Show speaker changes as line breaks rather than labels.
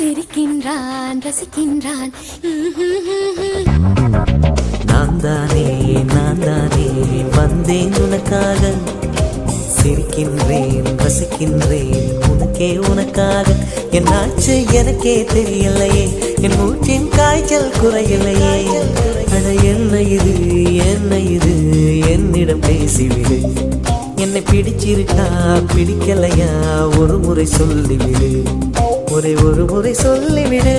சிரிக்கின்றான் ரசிக்கின்றான்.
நான் தானே வந்தேன் உனக்காக, சிரிக்கின்றேன் ரசிக்கின்றேன் உனக்கே உனக்காக. என்னாச்சு எனக்கே தெரியலையே, என் மூச்சின் காய்ச்சல் குறையலையே. அட என்ன இது என்னிடம் பேசிவிடு. என்னை பிடிச்சிருக்கா பிடிக்கலையா ஒரு முறை சொல்லிவிடு, ஒரு முறை சொல்லிவிடு.